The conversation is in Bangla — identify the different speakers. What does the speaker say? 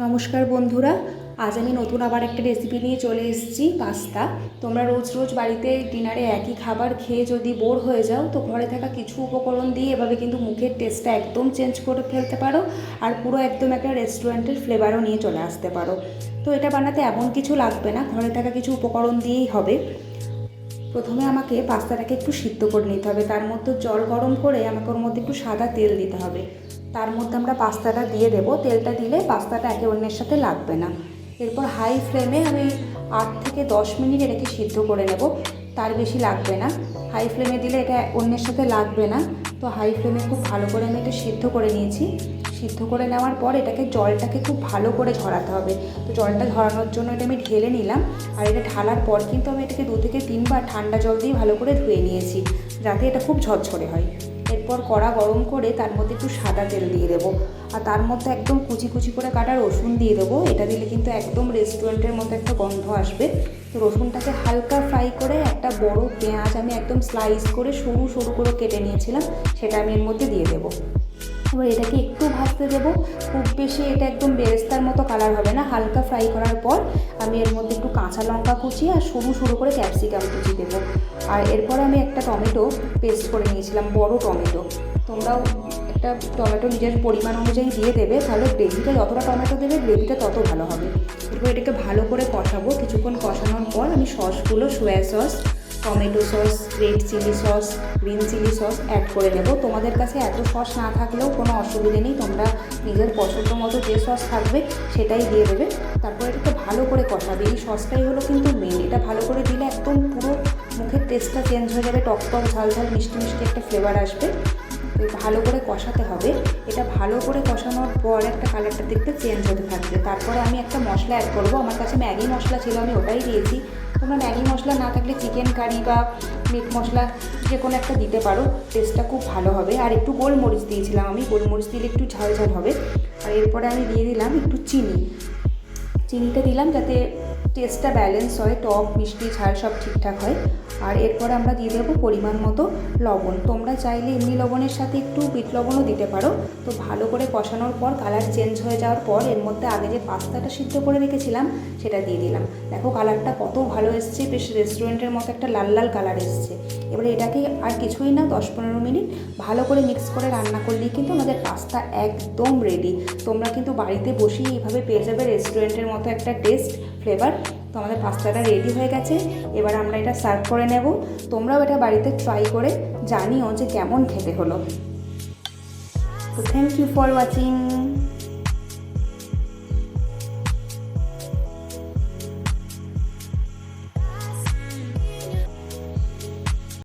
Speaker 1: নমস্কার বন্ধুরা, আজ আমি নতুন আবার একটা রেসিপি নিয়ে চলে এসেছি, পাস্তা। তোমরা রোজ রোজ বাড়িতে ডিনারে একই খাবার খেয়ে যদি বোর হয়ে যাও, তো ঘরে থাকা কিছু উপকরণ দিয়ে এভাবে কিন্তু মুখের টেস্টটা একদম চেঞ্জ করে ফেলতে পারো, আর পুরো একদম একটা রেস্টুরেন্টের ফ্লেভারও নিয়ে চলে আসতে পারো। তো এটা বানাতে এমন কিছু লাগবে না, ঘরে থাকা কিছু উপকরণ দিয়েই হবে। প্রথমে আমাকে পাস্তাটাকে একটু সিদ্ধ করে নিতে হবে। তার মধ্যে জল গরম করে আমাকে ওর মধ্যে একটু সাদা তেল দিতে হবে। তার মধ্যে আমরা পাস্তাটা দিয়ে দেবো। তেলটা দিলে পাস্তাটা একে অন্যের সাথে লাগবে না। এরপর হাই ফ্লেমে আমি 8 থেকে 10 মিনিট এটাকে সিদ্ধ করে নেব, তার বেশি লাগবে না। হাই ফ্লেমে দিলে এটা অন্যের সাথে লাগবে না। তো হাই ফ্লেমে খুব ভালো করে আমি এটা সিদ্ধ করে নিয়েছি। সিদ্ধ করে নেওয়ার পর জলটাকে খুব ভালো করে ঝরাতে হবে। তো জলটা ঝরানোর জন্য এটা আমি ঢেলে নিলাম। আর এটা ঢালার পর কিন্তু আমি এটাকে 2 থেকে 3 বার ঠান্ডা জল দিয়ে ভালো করে ধুয়ে নিয়েছি, যাতে এটা খুব ঝরঝরে হয়। এরপর কড়া গরম করে তার মধ্যে একটু সাদা তেল দিয়ে দেবো, আর তার মধ্যে একদম কুচি কুচি করে কাটা রসুন দিয়ে দেবো। এটা দিলে কিন্তু একদম রেস্টুরেন্টের মতো একটা গন্ধ আসবে। তো রসুনটাকে হালকা ফ্রাই করে একটা বড় পেঁয়াজ আমি একদম স্লাইস করে সরু সরু করে কেটে নিয়েছিলাম, সেটা আমি এর মধ্যে দিয়ে দেবো। এবার এটাকে একটু ভাজতে দেবো, খুব বেশি এটা একদম বেরেস্তার মতো কালার হবে না। হালকা ফ্রাই করার পর আমি এর মধ্যে একটু কাঁচা লঙ্কা কুচি আর সরু সরু করে ক্যাপসিকাম কুচি দেবো। আর এরপরে আমি একটা টমেটো পেস্ট করে নিয়েছিলাম, বড় টমেটো। তোমরাও একটা টমেটো নিজের পরিমাণ অনুযায়ী দিয়ে দেবে, তাহলে গ্রেভিটা যতটা টমেটো দেবে গ্রেভিটা তত ভালো হবে। এরপর এটাকে ভালো করে কষাবো। কিছুক্ষণ কষানোর পর আমি সসগুলো, soya sauce, tomato sauce, red chilli sauce, green chilli sauce add করে নেব। তোমাদের কাছে এত সস না থাকলেও কোনো অসুবিধে নেই, তোমরা নিজের পছন্দ মতো যে সস থাকবে সেটাই দিয়ে দেবে। তারপর এটাকে ভালো করে কষাবে। এই সসটাই হলো কিন্তু মেন। এটা ভালো করে দিলে একদম পুরো মুখের টেস্টটা চেঞ্জ হয়ে যাবে, টক টক ঝাল ঝাল মিষ্টি মিষ্টি একটা ফ্লেভার আসবে। ভালো করে কষাতে হবে। এটা ভালো করে কষানোর পর একটা কালারটা দেখতে চেঞ্জ হতে থাকবে। তারপরে আমি একটা মশলা অ্যাড করবো। আমার কাছে ম্যাগি মশলা ছিল, আমি ওটাই দিয়েছি। তোমরা ম্যাগি মশলা না থাকলে চিকেন কারি বা মিট মশলা যে কোনো একটা দিতে পারো, টেস্টটা খুব ভালো হবে। আর একটু গোলমরিচ দিয়েছিলাম আমি, গোলমরিচ দিলে একটু ঝাল ঝাল হবে। আর এরপরে আমি দিয়ে দিলাম একটু চিনিটা দিলাম যাতে টেস্টটা ব্যালেন্স হয়, টক মিষ্টি ঝাল সব ঠিকঠাক হয়। আর এরপরে আমরা দিয়ে দেবো পরিমাণ মতো লবণ। তোমরা চাইলে এমনি লবণের সাথে একটু বিট লবণও দিতে পারো। তো ভালো করে কষানোর পর কালার চেঞ্জ হয়ে যাওয়ার পর এর মধ্যে আগে যে পাস্তাটা সিদ্ধ করে রেখেছিলাম সেটা দিয়ে দিলাম। দেখো কালারটা কত ভালো এসছে, বেশ রেস্টুরেন্টের মতো একটা লাল লাল কালার এসছে। এবারে এটাকে আর কিছুই না, 10-15 মিনিট ভালো করে মিক্স করে রান্না করলেই কিন্তু আমাদের পাস্তা একদম রেডি। তোমরা কিন্তু বাড়িতে বসেই এইভাবে পেয়ে যাবে রেস্টুরেন্টের মতো একটা টেস্ট, ফ্লেভার। তো আমাদের পাস্তাটা রেডি হয়ে গেছে। এবার আমরা এটা সার্ভ করে নেব। তোমরাও এটা বাড়িতে ট্রাই করে জানিও যে কেমন খেতে হলো। তো থ্যাংক ইউ ফর ওয়াচিং।